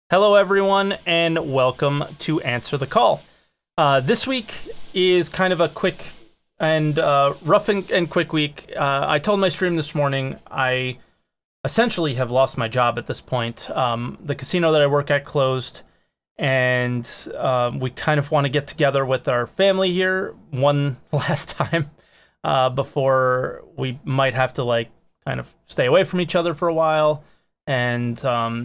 Hello, everyone, and welcome to Answer the Call. This week is kind of a quick and rough and quick week. I told my stream this morning I essentially have lost my job at this point. The casino that I work at closed, and we kind of want to get together with our family here one last time before we might have to kind of stay away from each other for a while. And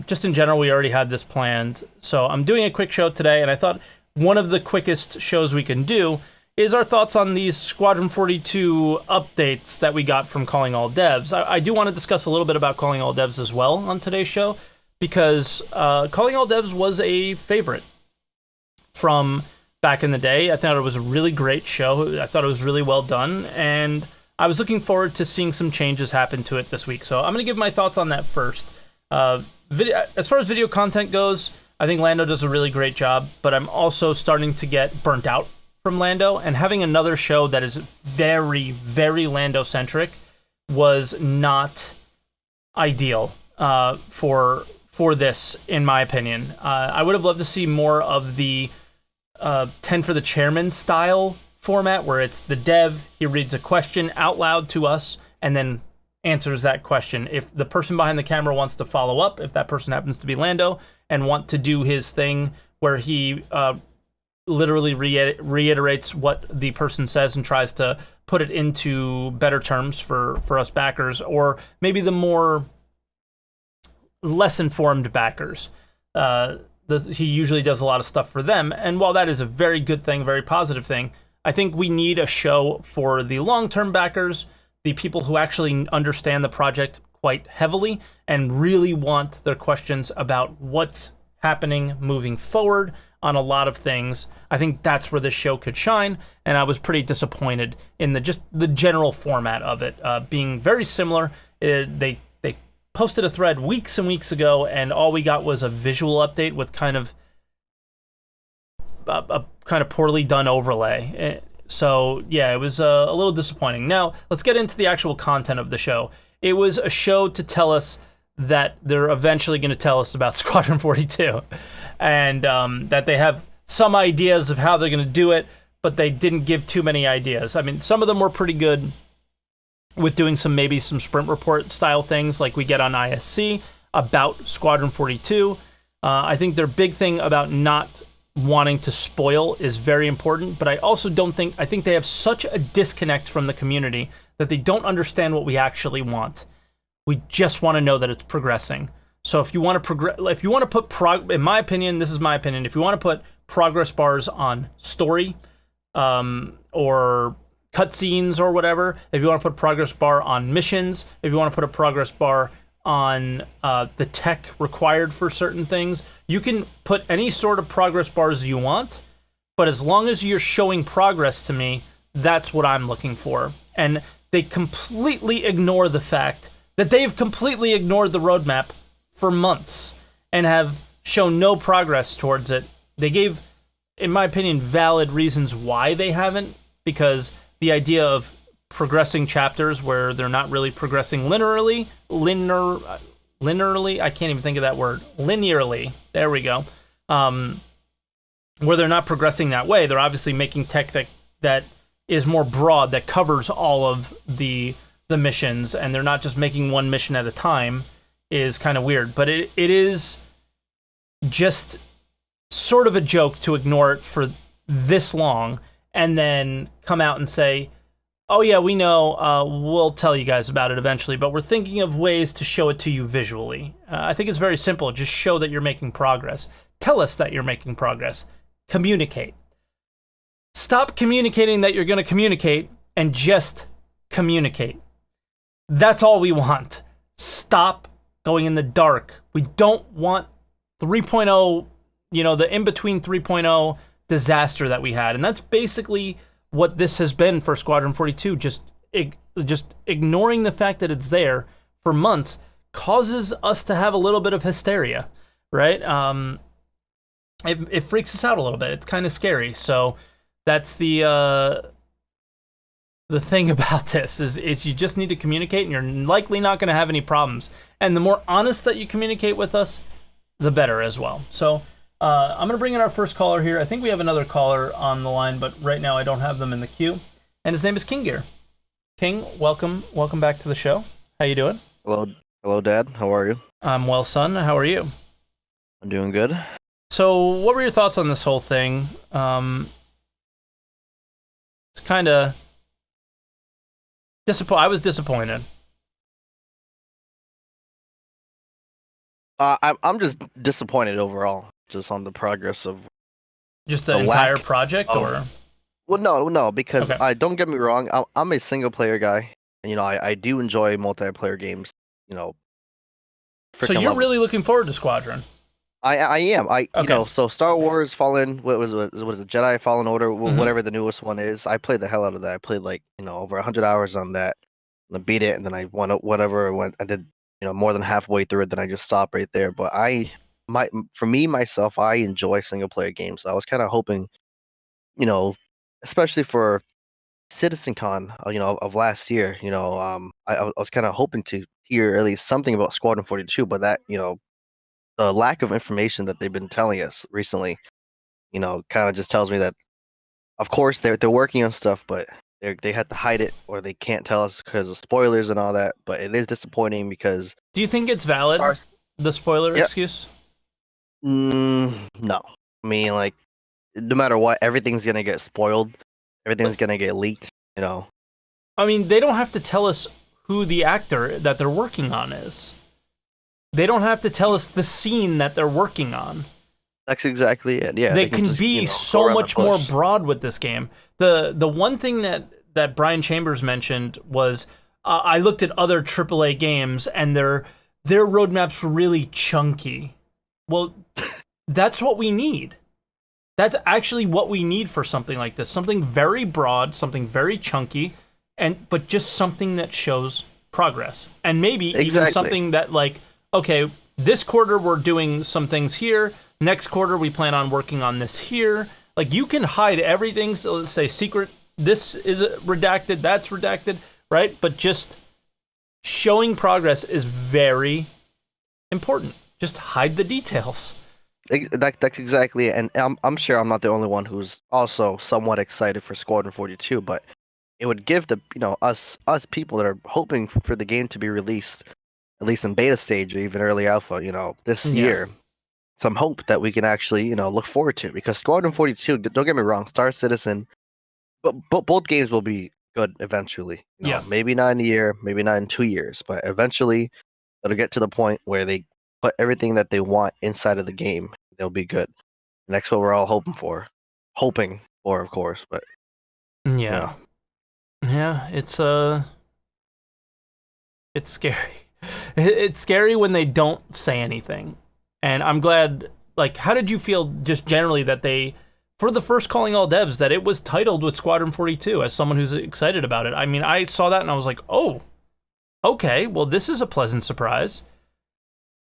just in general, we already had this planned. So I'm doing a quick show today, and I thought one of the quickest shows we can do is our thoughts on these Squadron 42 updates that we got from Calling All Devs. I do want to discuss a little bit about Calling All Devs as well on today's show, because Calling All Devs was a favorite from back in the day. I thought it was a really great show. I thought it was really well done, and I was looking forward to seeing some changes happen to it this week. So I'm going to give my thoughts on that first. As far as video content goes, I think Lando does a really great job, but I'm also starting to get burnt out from Lando, and having another show that is very, very Lando-centric was not ideal for this, in my opinion. I would have loved to see more of the 10 for the Chairman style format, where it's the dev, he reads a question out loud to us, and then answers that question. If the person behind the camera wants to follow up, if that person happens to be Lando and want to do his thing where he literally reiterates what the person says and tries to put it into better terms for us backers, or maybe the more less informed backers. He usually does a lot of stuff for them, and while that is a very good thing, very positive thing, I think we need a show for the long-term backers, the people who actually understand the project quite heavily and really want their questions about what's happening moving forward on a lot of things. I think that's where this show could shine, and I was pretty disappointed in the general format of it being very similar. They posted a thread weeks and weeks ago, and all we got was a visual update with kind of a kind of poorly done overlay. So, yeah, it was a little disappointing. Now, let's get into the actual content of the show. It was a show to tell us that they're eventually going to tell us about Squadron 42, and that they have some ideas of how they're going to do it, but they didn't give too many ideas. I mean, some of them were pretty good with doing maybe some sprint report style things like we get on ISC about Squadron 42. I think their big thing about not wanting to spoil is very important, but I also I think they have such a disconnect from the community that they don't understand what we actually want. We just want to know that it's progressing. So if you want to put in my opinion, this is my opinion, if you want to put progress bars on story, or cutscenes or whatever, if you want to put a progress bar on missions, if you want to put a progress bar on the tech required for certain things, you can put any sort of progress bars you want, but as long as you're showing progress to me, that's what I'm looking for. And they completely ignore the fact that they've completely ignored the roadmap for months and have shown no progress towards it. They gave, in my opinion, valid reasons why they haven't, because the idea of progressing chapters where they're not really progressing linearly, I can't even think of that word, linearly, there we go, where they're not progressing that way. They're obviously making tech that is more broad, that covers all of the missions, and they're not just making one mission at a time, is kind of weird. But it is just sort of a joke to ignore it for this long and then come out and say, oh yeah, we know, we'll tell you guys about it eventually, but we're thinking of ways to show it to you visually. I think it's very simple. Just show that you're making progress. Tell us that you're making progress. Communicate. Stop communicating that you're going to communicate and just communicate. That's all we want. Stop going in the dark. We don't want 3.0, the in-between 3.0 disaster that we had. And that's basically what this has been for Squadron 42, just ignoring the fact that it's there for months causes us to have a little bit of hysteria, right? It freaks us out a little bit. It's kind of scary. So that's the thing about this is you just need to communicate, and you're likely not going to have any problems. And the more honest that you communicate with us, the better as well. So I'm going to bring in our first caller here. I think we have another caller on the line, but right now I don't have them in the queue. And his name is King Gear. King, welcome back to the show. How you doing? Hello, Dad. How are you? I'm well, son. How are you? I'm doing good. So, what were your thoughts on this whole thing? It's kind of I was disappointed. I'm just disappointed overall, just on the progress of Just the the entire lack project, of. or Well, no, because okay? I don't get me wrong. I'm a single player guy, and I do enjoy multiplayer games. You know, So freaking you're love them. really looking forward to Squadron? I am. Okay. So Star Wars Fallen. What is it? Jedi Fallen Order. Mm-hmm. Whatever the newest one is. I played the hell out of that. I played like over 100 hours on that. And I beat it, and then I went whatever. I did more than halfway through it. Then I just stopped right there. But for me myself, I enjoy single player games. So I was kind of hoping, you know, especially for CitizenCon, of last year. I was kind of hoping to hear at least something about Squadron 42, but that the lack of information that they've been telling us recently, kind of just tells me that, of course, they're working on stuff, but they had to hide it or they can't tell us because of spoilers and all that. But it is disappointing because Do you think it's valid? stars. The spoiler Yeah. excuse? No. I mean, like, no matter what, everything's gonna get spoiled. Everything's gonna get leaked. You know. I mean, they don't have to tell us who the actor that they're working on is. They don't have to tell us the scene that they're working on. That's exactly it. Yeah. They can can just, be go so around the much more bush. broad with this game. The one thing that Brian Chambers mentioned was I looked at other AAA games and their roadmaps were really chunky. Well, that's what we need. That's actually what we need for something like this. Something very broad, something very chunky, but just something that shows progress. And maybe even Exactly. something that, like, okay, this quarter we're doing some things here. Next quarter we plan on working on this here. Like, you can hide everything. So let's say secret, this is redacted, that's redacted, right? But just showing progress is very important. Just hide the details. That's exactly it. And I'm sure I'm not the only one who's also somewhat excited for Squadron 42, but it would give the us people that are hoping for the game to be released, at least in beta stage or even early alpha, this Yeah. year, some hope that we can actually look forward to. Because Squadron 42, don't get me wrong, Star Citizen, but both games will be good eventually. Yeah. Maybe not in a year, maybe not in 2 years, but eventually it'll get to the point where they put everything that they want inside of the game. They'll be good. And that's what we're all hoping for, of course. But Yeah. Yeah, it's scary. It's scary when they don't say anything. And I'm glad, like, how did you feel just generally that they, for the first Calling All Devs, that it was titled with Squadron 42 as someone who's excited about it? I mean, I saw that and I was like, oh, okay, well, this is a pleasant surprise.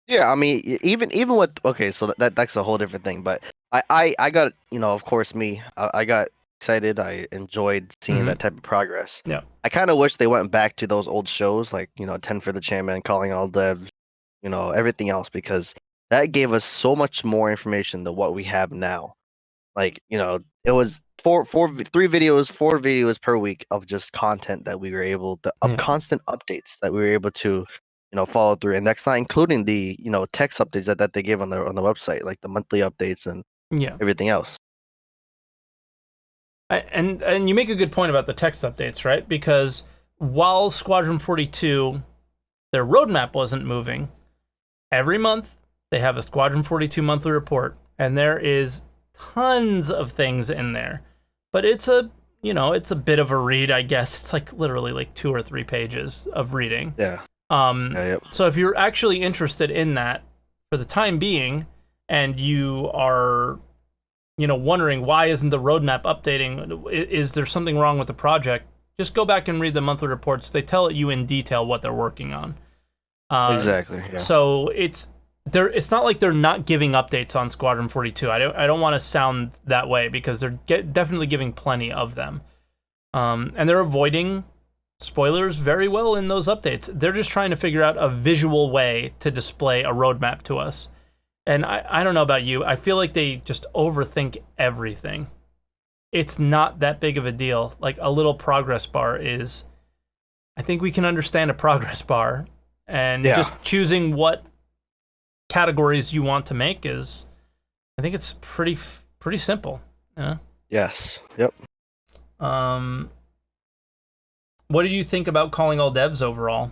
yeah, I mean, even with so that's a whole different thing. But I got of course I got excited. I enjoyed seeing that type of progress. Yeah. I kind of wish they went back to those old shows like 10 for the Chairman, Calling All Devs, everything else, because that gave us so much more information than what we have now. Like it was four videos per week of just content that we were able to Yeah. constant updates that we were able to follow through, and that's not including the text updates that they give on the website, like the monthly updates and Yeah. everything else. And you make a good point about the text updates, right? Because while Squadron 42, their roadmap wasn't moving, every month they have a Squadron 42 monthly report, and there is tons of things in there. But it's a bit of a read, I guess. It's like literally like 2 or 3 pages of reading. Yeah. Yep. So if you're actually interested in that for the time being, and you are, wondering why isn't the roadmap updating, is there something wrong with the project, just go back and read the monthly reports. They tell you in detail what they're working on. Exactly. Yeah. So it's not like they're not giving updates on Squadron 42. I don't want to sound that way, because they're definitely giving plenty of them. And they're avoiding spoilers very well in those updates. They're just trying to figure out a visual way to display a roadmap to us. and I don't know about you, I feel like they just overthink everything. It's not that big of a deal. Like a little progress bar is, I think we can understand a progress bar, and Yeah. just choosing what categories you want to make is, I think it's pretty simple. Yeah. Yes. Yep. What did you think about calling all devs overall?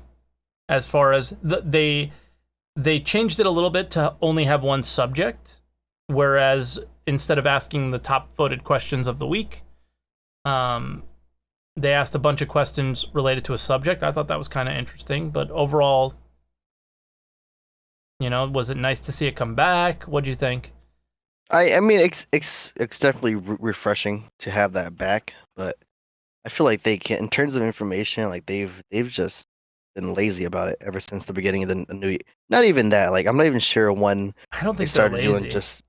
As far as they changed it a little bit to only have one subject, whereas instead of asking the top voted questions of the week, they asked a bunch of questions related to a subject. I thought that was kind of interesting, but overall, was it nice to see it come back? What do you think? I mean, it's definitely refreshing to have that back, but I feel like they can, in terms of information, like they've just been lazy about it ever since the beginning of the new year. Not even that. Like I'm not even sure when I don't they think they're started doing lazy. just.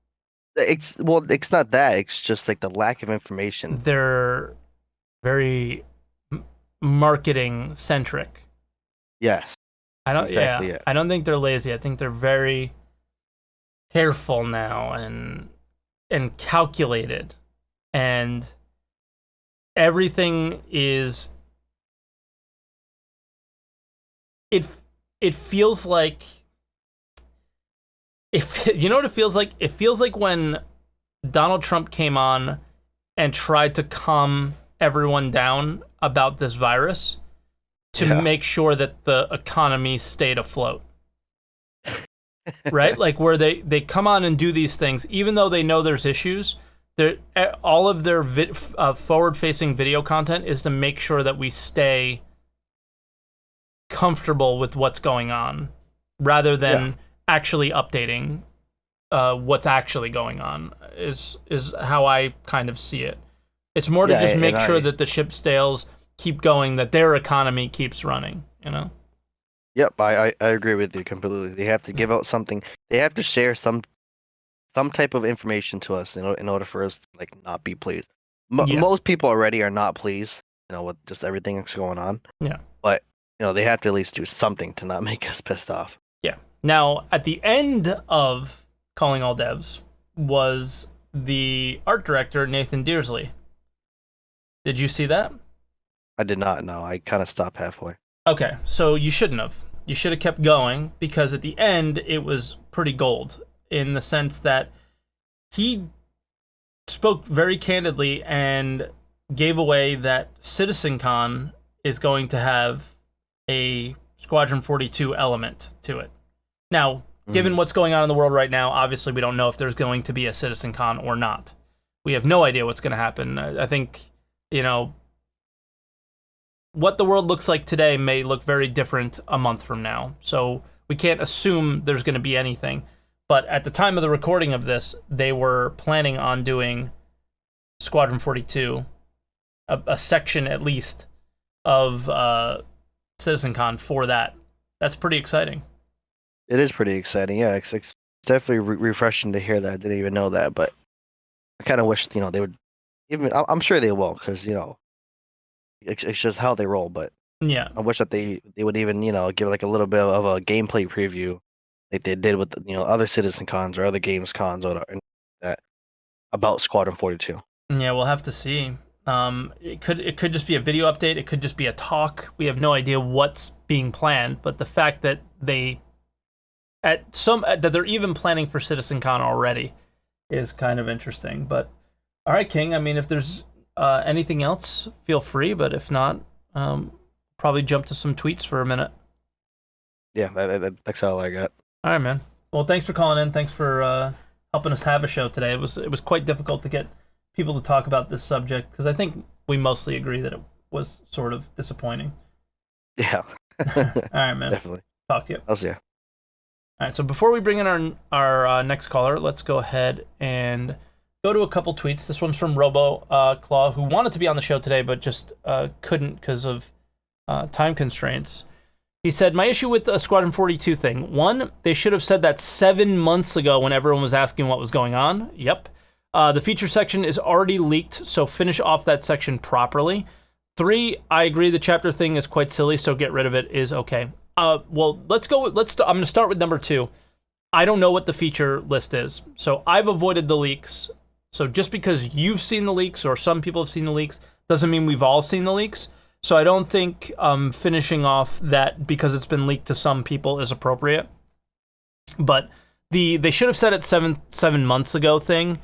It's not that. It's just like the lack of information. They're very marketing centric. Yes, I that's don't. exactly Yeah, it. I don't think they're lazy. I think they're very careful now and calculated, and everything is. It feels like, if you know what it feels like. It feels like when Donald Trump came on and tried to calm everyone down about this virus to Yeah. make sure that the economy stayed afloat. Right? Like where they come on and do these things, even though they know there's issues. All of their forward-facing video content is to make sure that we stay comfortable with what's going on, rather than Yeah. actually updating what's actually going on. Is how I kind of see it. It's more to Yeah, just and make sure I. that the ship sales keep going, that their economy keeps running. Yep, I agree with you completely. They have to give out something. They have to share some type of information to us, in order for us to like not be pleased. Yeah. Most people already are not pleased, with just everything that's going on. Yeah. But they have to at least do something to not make us pissed off. Yeah. Now, at the end of Calling All Devs was the art director, Nathan Dearsley. Did you see that? I did not know. I kind of stopped halfway. Okay, so you shouldn't have. You should have kept going, because at the end, it was pretty gold, in the sense that he spoke very candidly and gave away that CitizenCon is going to have a Squadron 42 element to it. Now, given what's going on in the world right now, obviously we don't know if there's going to be a CitizenCon or not. We have no idea what's going to happen. I think, what the world looks like today may look very different a month from now. So we can't assume there's going to be anything. But at the time of the recording of this, they were planning on doing Squadron 42, a section at least of CitizenCon for that. That's pretty exciting. It is pretty exciting. Yeah, it's definitely refreshing to hear that. I didn't even know that, but I kind of wish they would. Even I'm sure they will, because it's just how they roll. But Yeah. I wish that they would even give like a little bit of a gameplay preview, like they did with other Citizen Cons or other games cons or that about Squadron 42. Yeah, we'll have to see. It could just be a video update. It could just be a talk. We have no idea what's being planned. But the fact that that they're even planning for CitizenCon already is kind of interesting. But all right, King. I mean, if there's anything else, feel free. But if not, probably jump to some tweets for a minute. Yeah, that's all I got. All right, man. Well, thanks for calling in. Thanks for helping us have a show today. It was quite difficult to get people to talk about this subject, because I think we mostly agree that it was sort of disappointing. Yeah. All right, man. Definitely. Talk to you. I'll see you. All right, so before we bring in our next caller, let's go ahead and go to a couple tweets. This one's from Robo Claw, who wanted to be on the show today, but just couldn't because of time constraints. He said, my issue with the Squadron 42 thing. 1, they should have said that 7 months ago when everyone was asking what was going on. Yep. The feature section is already leaked, so finish off that section properly. 3, I agree the chapter thing is quite silly, so get rid of it is okay. Well, I'm going to start with number 2. I don't know what the feature list is. So I've avoided the leaks. So just because you've seen the leaks or some people have seen the leaks doesn't mean we've all seen the leaks. So I don't think finishing off that because it's been leaked to some people is appropriate. But they should have said it 7 months ago thing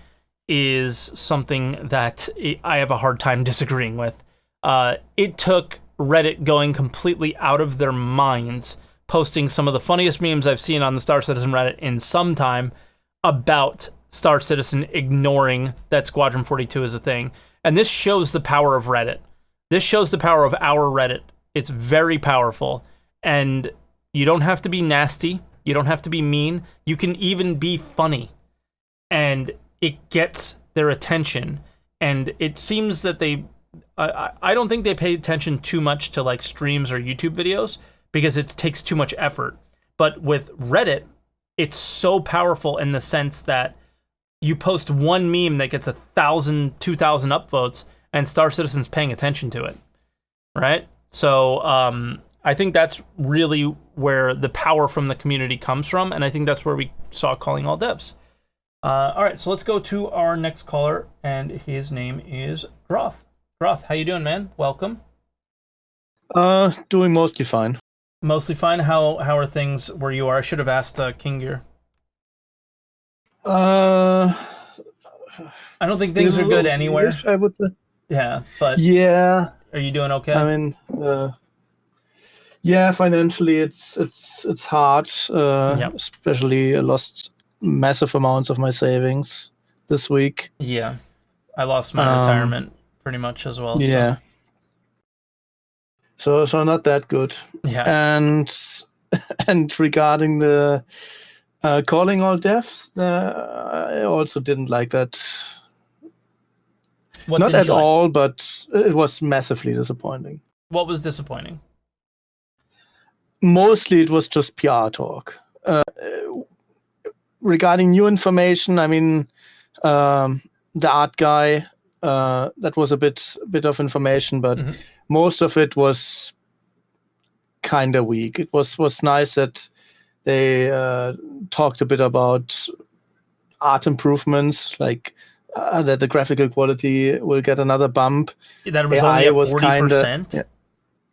is something that I have a hard time disagreeing with. It took Reddit going completely out of their minds, posting some of the funniest memes I've seen on the Star Citizen Reddit in some time about Star Citizen ignoring that Squadron 42 is a thing. And this shows the power of Reddit. This shows the power of our Reddit. It's very powerful. And you don't have to be nasty. You don't have to be mean. You can even be funny. And it gets their attention. And it seems that I don't think they pay attention too much to like streams or YouTube videos because it takes too much effort. But with Reddit, it's so powerful in the sense that you post one meme that gets 1,000, 2,000 upvotes, and Star Citizen's paying attention to it, right? So I think that's really where the power from the community comes from, and I think that's where we saw Calling All Devs. All right, so let's go to our next caller, and his name is Groth. Groth, how you doing, man? Welcome. Doing mostly fine. Mostly fine. How are things where you are? I should have asked King Gear. I don't think things are good anywhere. I would say. Yeah, but yeah. Are you doing okay? I mean, yeah, financially it's hard. Yep. Especially I lost massive amounts of my savings this week. Yeah, I lost my retirement pretty much as well. Yeah. So not that good. Yeah. And regarding the Calling All Devs, I also didn't like that. What Not at all, but it was massively disappointing. What was disappointing? Mostly it was just PR talk. Regarding new information, I mean, the art guy, that was a bit of information, but most of it was kind of weak. It was nice that they talked a bit about art improvements, like that the graphical quality will get another bump. That it was AI only at 40%?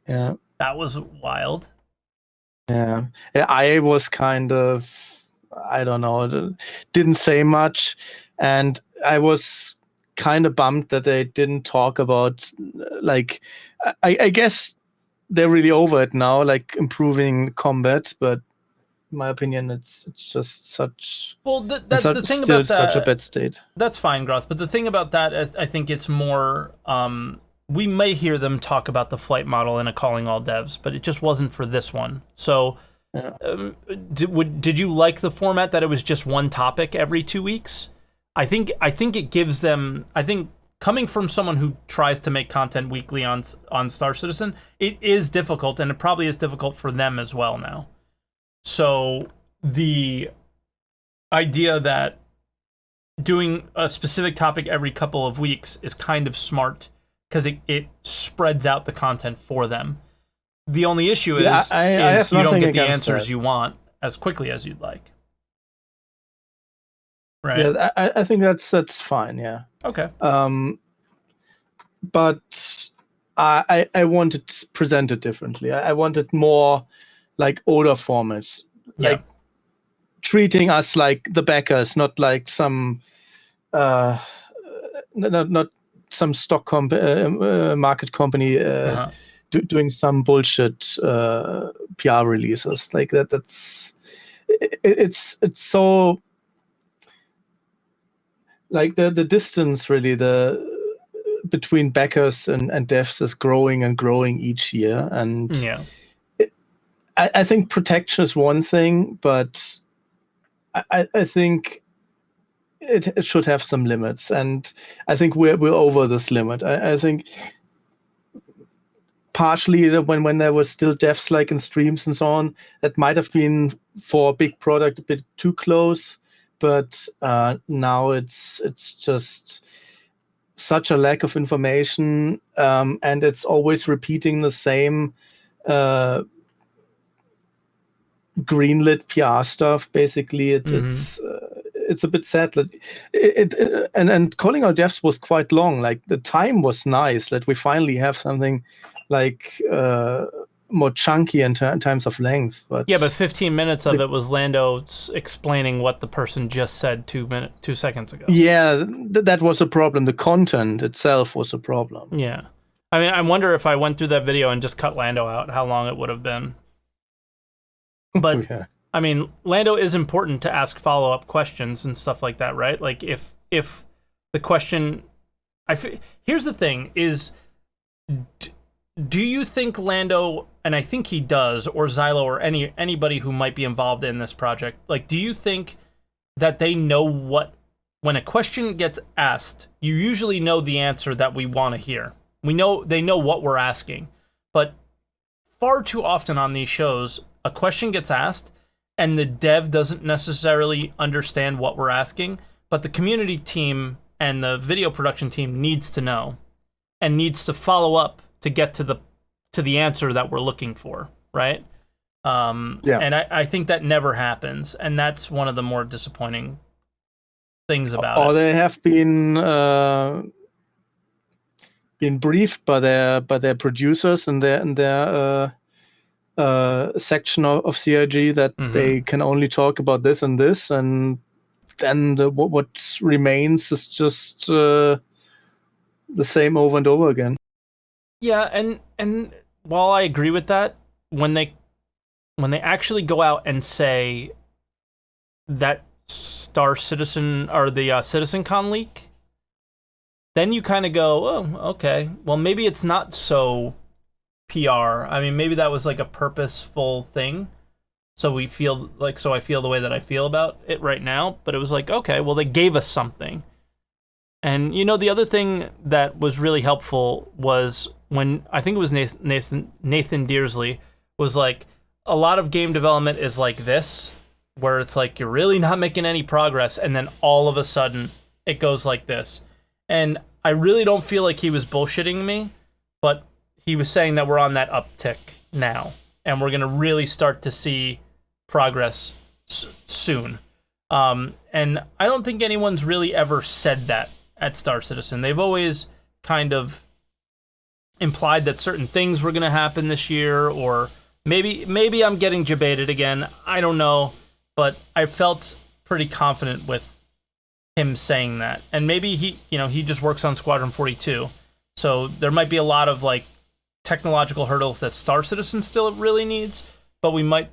Yeah. That was wild. Yeah. I was kind of, I don't know, didn't say much. And I was kind of bummed that they didn't talk about, like, I guess they're really over it now, like improving combat, but in my opinion, it's just such. Well, the thing still about that, such a bad state. That's fine, Groth. But the thing about that, I think it's more. We may hear them talk about the flight model in a Calling All Devs, but it just wasn't for this one. So, Yeah. Did you like the format that it was just one topic every 2 weeks? I think it gives them. I think coming from someone who tries to make content weekly on Star Citizen, it is difficult, and it probably is difficult for them as well now. So the idea that doing a specific topic every couple of weeks is kind of smart because it spreads out the content for them. The only issue is, is you don't get the answers you want as quickly as you'd like. Right? Yeah, I think that's fine. Yeah. Okay. But I wanted to present it differently. I wanted more like older formats, like treating us like the backers, not like some not some stock market company doing some bullshit PR releases like that. It's so like the distance really between backers and devs is growing and growing each year, and I think protection is one thing, but I think it should have some limits, and I think we're over this limit. I think partially when there was still devs like in streams and so on, that might have been for a big product a bit too close, but now it's just such a lack of information, and it's always repeating the same greenlit PR stuff. Basically, it's a bit sad that and calling all devs was quite long. Like the time was nice that we finally have something like more chunky in terms of length. But 15 minutes of it was Lando explaining what the person just said 2 seconds ago. Yeah, that was a problem. The content itself was a problem. Yeah. I mean, I wonder if I went through that video and just cut Lando out, how long it would have been. But Yeah. I mean, Lando is important to ask follow-up questions and stuff like that, right? Like if the question, here's the thing: is do you think Lando, and I think he does, or Xylo, or anybody who might be involved in this project, like, do you think that they know when a question gets asked, you usually know the answer that we want to hear? They know what we're asking, but far too often on these shows, a question gets asked and the dev doesn't necessarily understand what we're asking, but the community team and the video production team needs to know and needs to follow up to get to the answer that we're looking for, right? And I think that never happens, and that's one of the more disappointing things about it. Or they have been briefed by their producers and their section of CIG that they can only talk about this and this, and then what remains is just the same over and over again. Yeah, and while I agree with that, when they actually go out and say that Star Citizen or the CitizenCon leak, then you kind of go, oh, okay, well, maybe it's not so PR. I mean, maybe that was like a purposeful thing. So I feel the way that I feel about it right now. But it was like, okay, well, they gave us something. And, the other thing that was really helpful was when, I think it was Nathan Dearsley, was like, a lot of game development is like this, where it's like, you're really not making any progress, and then all of a sudden, it goes like this. And I really don't feel like he was bullshitting me, but he was saying that we're on that uptick now, and we're going to really start to see progress soon. And I don't think anyone's really ever said that at Star Citizen. They've always kind of implied that certain things were going to happen this year, or maybe I'm getting debated again. I don't know, but I felt pretty confident with him saying that. And maybe he just works on Squadron 42, so there might be a lot of like technological hurdles that Star Citizen still really needs, but we might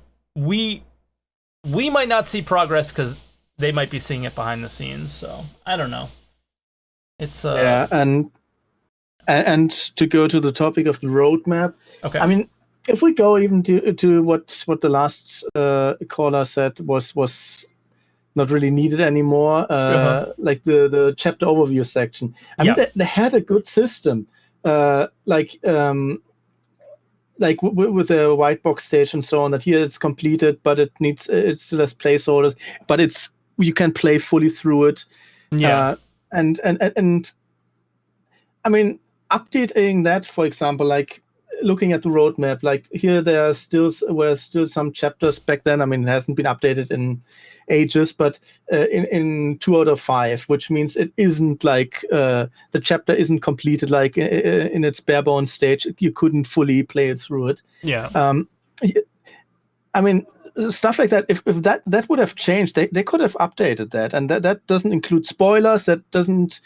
not see progress because they might be seeing it behind the scenes. So I don't know. It's yeah, and to go to the topic of the roadmap. Okay. I mean, if we go even to what the last caller said was not really needed anymore, like the chapter overview section. I mean, they had a good system, like with a white box stage and so on. That here it's completed, but it still has placeholders. But you can play fully through it. Yeah. And I mean, updating that, for example, like looking at the roadmap, like here there were still some chapters back then. I mean, it hasn't been updated in ages, but in 2 out of 5, which means it isn't like the chapter isn't completed like in its bare bones stage. You couldn't fully play it through it. Yeah. I mean, stuff like that. If that would have changed, they could have updated that, and that doesn't include spoilers. That doesn't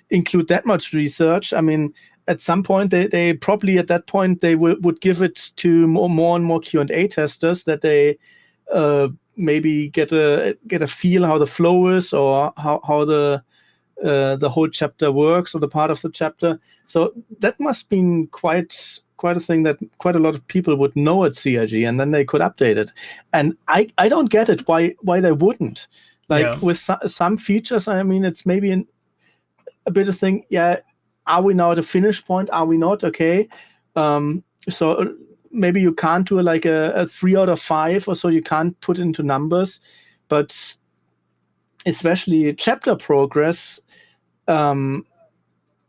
include that much research. I mean, at some point they probably at that point they would give it to more and more Q&A testers that they maybe get a feel how the flow is, or how the whole chapter works, or the part of the chapter. So that must been quite a thing that quite a lot of people would know at CIG, and then they could update it. And I don't get it why they wouldn't. Like with some features, I mean, it's maybe a bit of thing. Yeah, are we now at a finish point? Are we not? Okay. So maybe you can't do like a 3 out of 5 or so. You can't put into numbers, but especially chapter progress,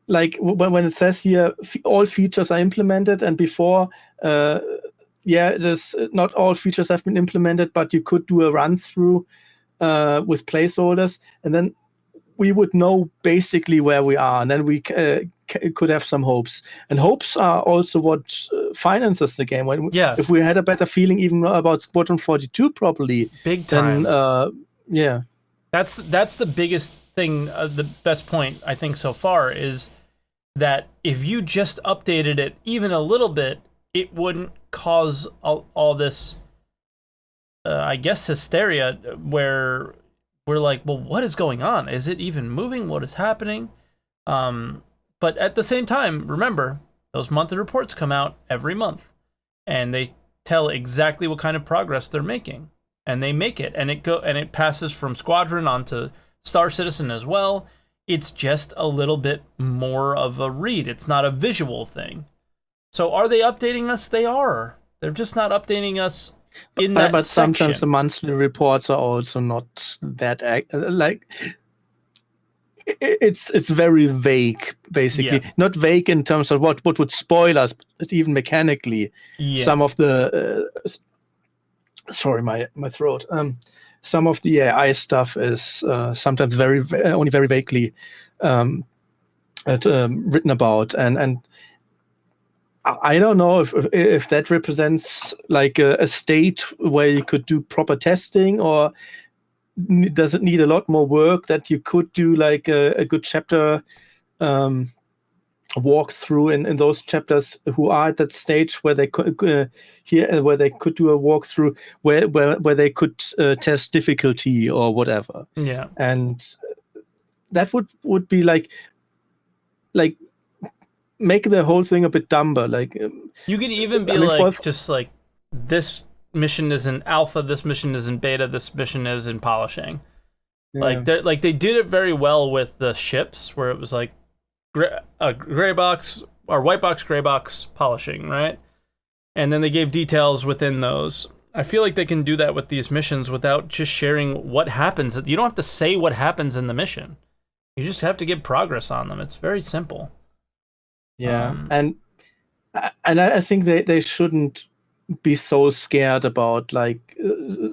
like when it says here all features are implemented, and before there's not all features have been implemented, but you could do a run through with placeholders, and then we would know basically where we are, and then we could have some hopes. And hopes are also what finances the game. If we had a better feeling even about Squadron 42 properly, big time. Then that's the biggest thing. The best point I think so far is that if you just updated it even a little bit, it wouldn't cause all this, I guess, hysteria where we're like, well, what is going on? Is it even moving? What is happening? But at the same time, remember, those monthly reports come out every month, and they tell exactly what kind of progress they're making, and they make it, and it passes from Squadron onto Star Citizen as well. It's just a little bit more of a read. It's not a visual thing. So are they updating us? They are. They're just not updating us in that but section. Sometimes the monthly reports are also not that it's very vague, basically. Not vague in terms of what would spoil us, but even mechanically. Some of the sorry, my throat. Some of the AI stuff is sometimes only very vaguely written about, and I don't know if that represents like a state where you could do proper testing, or does it need a lot more work that you could do like a good chapter walk through in those chapters who are at that stage where they could where they could do a walkthrough where they could test difficulty or whatever. Yeah, and that would be like make the whole thing a bit dumber. Like you could even be just like, this mission is in alpha, this mission is in beta, this mission is in polishing. Yeah. Like they did it very well with the ships, where it was like gray box or white box, gray box, polishing, right? And then they gave details within those. I feel like they can do that with these missions without just sharing what happens. You don't have to say what happens in the mission. You just have to give progress on them. It's very simple. Yeah, and I think they shouldn't be so scared about like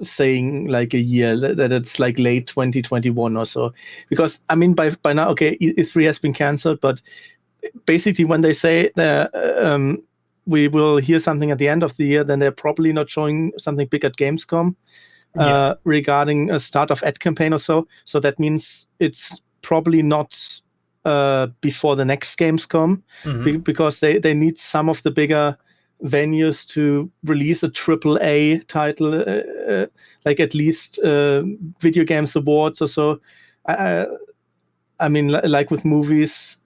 saying like a year, that it's like late 2021 or so, because I mean by now, okay, E3 has been cancelled, but basically when they say that we will hear something at the end of the year, then they're probably not showing something big at Gamescom regarding a start of ad campaign or so. So that means it's probably not before the next Gamescom, because they need some of the bigger venues to release a AAA title, like at least Video Games Awards or so. I mean, like with movies,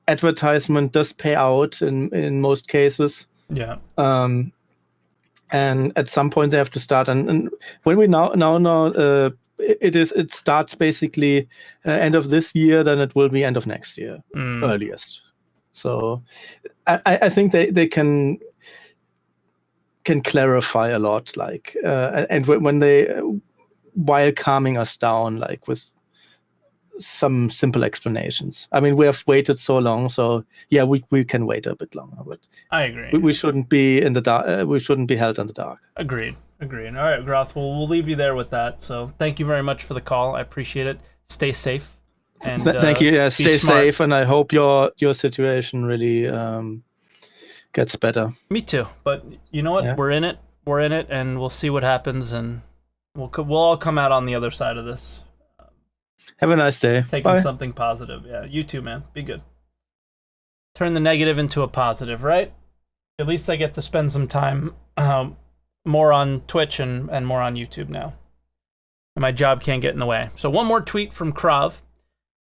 advertisement does pay out in most cases. Yeah. And at some point they have to start. And when we now know it starts basically end of this year, then it will be end of next year, earliest. So I think they can clarify a lot, like and when they while calming us down, like with some simple explanations. I mean, we have waited so long, so yeah, we can wait a bit longer, but I agree. We shouldn't be in the dark. We shouldn't be held in the dark. Agreed. All right, Groth, well, we'll leave you there with that. So thank you very much for the call. I appreciate it. Stay safe. And thank you. Yeah, stay smart. safe, and I hope your situation really gets better. Me too. But you know what? Yeah. We're in it, and we'll see what happens, and we'll all come out on the other side of this. Have a nice day. Taking something positive. Yeah, you too, man. Be good. Turn the negative into a positive, right? At least I get to spend some time more on Twitch and more on YouTube now. And my job can't get in the way. So one more tweet from Krav.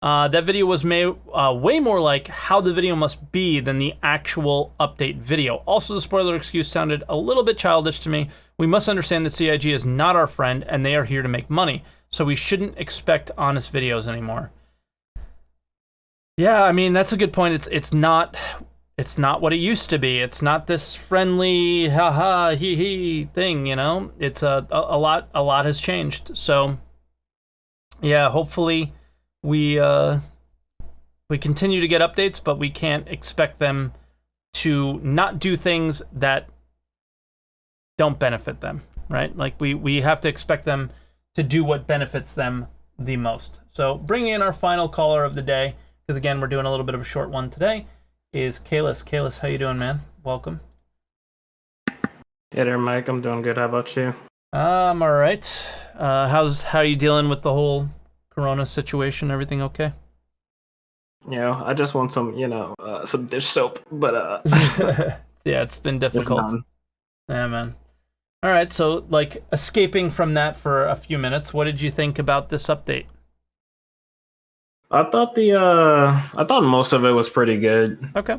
That video was made way more like how the video must be than the actual update video. Also, the spoiler excuse sounded a little bit childish to me. We must understand that CIG is not our friend, and they are here to make money. So we shouldn't expect honest videos anymore. Yeah, I mean, that's a good point. It's not what it used to be. It's not this friendly haha hee hee thing, you know? It's a lot has changed. So yeah, hopefully we continue to get updates, but we can't expect them to not do things that don't benefit them, right? Like we have to expect them to do what benefits them the most. So bringing in our final caller of the day, because again, we're doing a little bit of a short one today, is Kalis. Kalis, how you doing, man? Welcome. Hey there, Mike. I'm doing good. How about you? I'm all right. How are you dealing with the whole Corona situation? Everything okay? I just want some, some dish soap, but yeah, it's been there's difficult. none. Yeah, man. All right, so like escaping from that for a few minutes, what did you think about this update? I thought most of it was pretty good. Okay.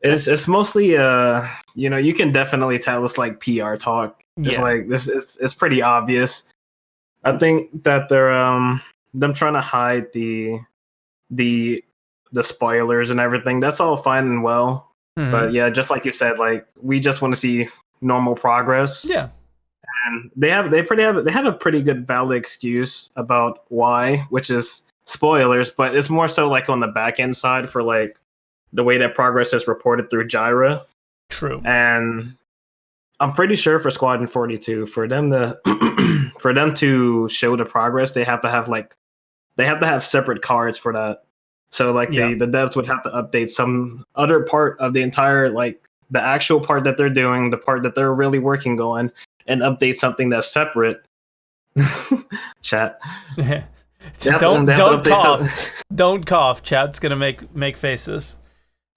It's mostly you can definitely tell it's like PR talk. It's Yeah. like this it's pretty obvious. I think that they're them trying to hide the spoilers and everything. That's all fine and well. Mhm. But yeah, just like you said, like we just want to see normal progress. Yeah. And they have a pretty good valid excuse about why, which is spoilers, but it's more so like on the back end side for like the way that progress is reported through Jira. True. And I'm pretty sure for Squadron 42, for them to for them to show the progress, they have to have separate cards for that. So like the devs would have to update some other part of the entire, like the actual part that they're doing, the part that they're really working on, and update something that's separate. Chat. Don't cough. Don't cough. Chat's gonna make faces.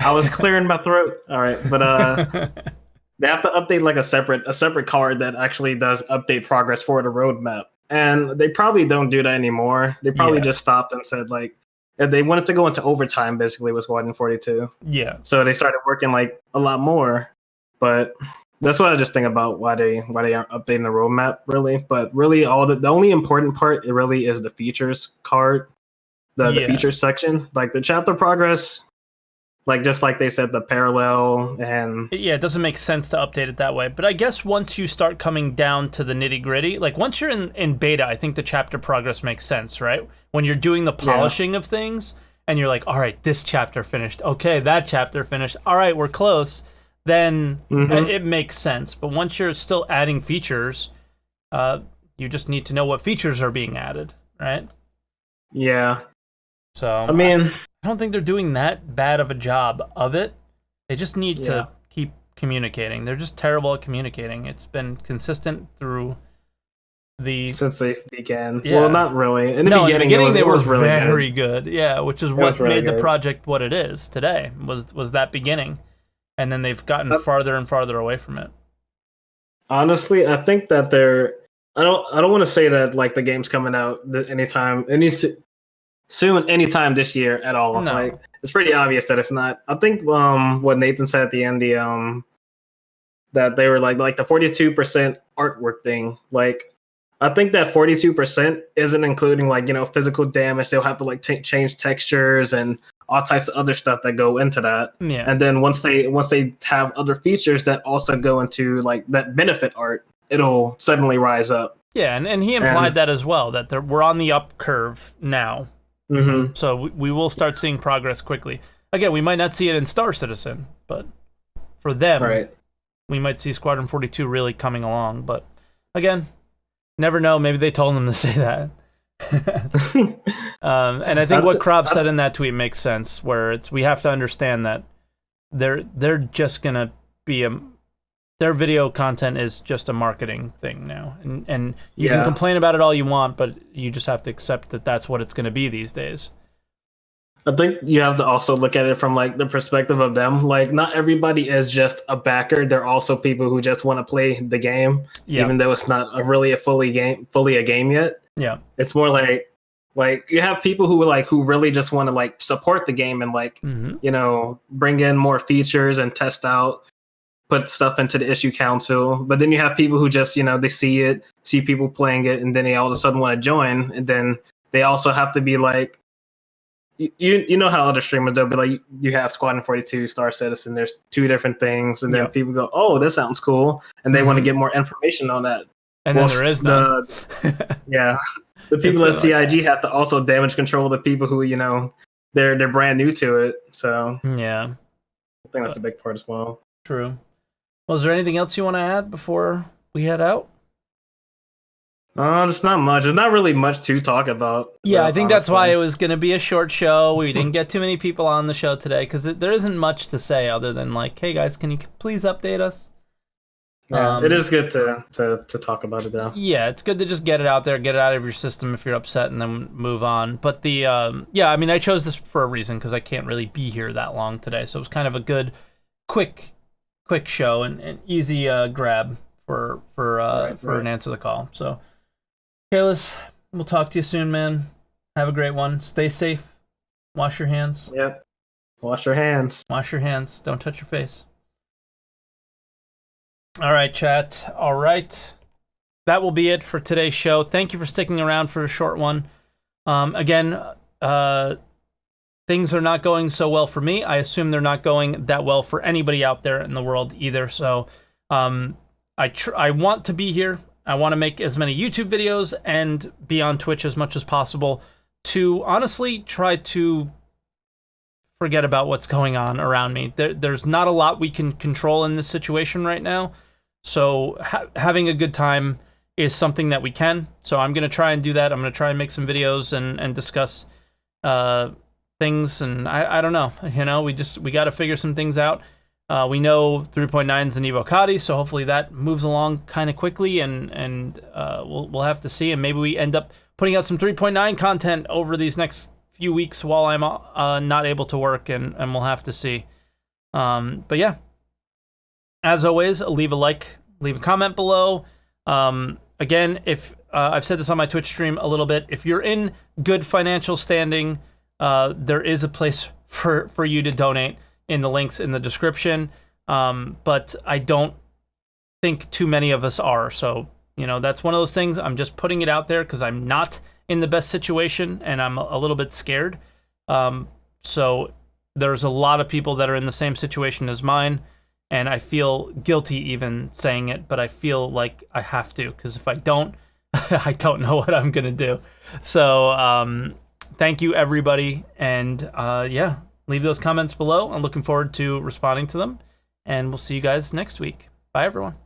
I was clearing my throat. All right, but they have to update like a separate card that actually does update progress for the roadmap, and they probably don't do that anymore. They probably just stopped and said like if they wanted to go into overtime, basically with Squadron 42. Yeah. So they started working like a lot more, but that's what I just think about why they aren't updating the roadmap really. But really, the only important part it really is the features card, the features section, like the chapter progress. Like just like they said, the parallel and it doesn't make sense to update it that way. But I guess once you start coming down to the nitty gritty, like once you're in beta, I think the chapter progress makes sense, right? When you're doing the polishing of things and you're like, all right, this chapter finished. Okay, that chapter finished. All right, we're close. Then it makes sense. But once you're still adding features, you just need to know what features are being added, right? Yeah. So I mean, I don't think they're doing that bad of a job of it. They just need to keep communicating. They're just terrible at communicating. It's been consistent through since they began. Yeah. Well, not really. In the no, beginning, in the beginning they were really very good. Yeah, which is what really made the good. project what it is today. Was that beginning, and then they've gotten farther and farther away from it. Honestly, I think that they're. I don't want to say that like the game's coming out anytime this year at all. No. Like it's pretty obvious that it's not. I think what Nathan said at the end, that they were like the 42% artwork thing. Like I think that 42% isn't including like physical damage. They'll have to like change textures and all types of other stuff that go into that. Yeah. And then once they have other features that also go into like that benefit art, it'll suddenly rise up. Yeah, and he implied that as well, that we're on the up curve now. Mm-hmm. So we will start seeing progress quickly. Again, we might not see it in Star Citizen, but for them, we might see Squadron 42 really coming along. But again, never know. Maybe they told them to say that. And I think what Krop said in that tweet makes sense, where we have to understand that they're just gonna be their video content is just a marketing thing now, and you can complain about it all you want, but you just have to accept that that's what it's going to be these days. I think you have to also look at it from like the perspective of them. Like not everybody is just a backer. There are also people who just want to play the game, even though it's not really a fully a game yet. Yeah, it's more like you have people who really just want to like support the game and like bring in more features and test out, put stuff into the issue council. But then you have people who just they see people playing it, and then they all of a sudden want to join, and then they also have to be like, you know how other streamers, they'll be like, you have Squadron 42, Star Citizen, there's two different things, and then people go, oh, that sounds cool, and they want to get more information on that. And then there is none. The people at CIG have to also damage control the people who they're brand new to it. So yeah, I think that's a big part as well. True. Well, is there anything else you want to add before we head out? There's not much. There's not really much to talk about. Yeah, I think that's why it was going to be a short show. We didn't get too many people on the show today because there isn't much to say other than like, hey guys, can you please update us? Yeah, it is good to talk about it though. Yeah, it's good to just get it out there, get it out of your system if you're upset, and then move on. But I mean, I chose this for a reason because I can't really be here that long today, so it was kind of a good, quick show and easy grab for an answer the call. So. Kalis, we'll talk to you soon, man. Have a great one. Stay safe. Wash your hands. Yep. Wash your hands. Wash your hands. Don't touch your face. All right, chat. All right. That will be it for today's show. Thank you for sticking around for a short one. Again, things are not going so well for me. I assume they're not going that well for anybody out there in the world either. So I want to be here. I want to make as many YouTube videos and be on Twitch as much as possible to honestly try to forget about what's going on around me. There's not a lot we can control in this situation right now. So having a good time is something that we can. So I'm going to try and do that. I'm going to try and make some videos and discuss things. And I don't know, we got to figure some things out. We know 3.9 is an Evocati, so hopefully that moves along kind of quickly, and we'll have to see. And maybe we end up putting out some 3.9 content over these next few weeks while I'm not able to work, and we'll have to see. But yeah, as always, leave a like, leave a comment below. Again, if I've said this on my Twitch stream a little bit, if you're in good financial standing, there is a place for you to donate in the links in the description, but I don't think too many of us are. So, that's one of those things. I'm just putting it out there because I'm not in the best situation and I'm a little bit scared. So there's a lot of people that are in the same situation as mine, and I feel guilty even saying it, but I feel like I have to, because if I don't, I don't know what I'm going to do. So thank you, everybody, and yeah. Leave those comments below. I'm looking forward to responding to them. And we'll see you guys next week. Bye, everyone.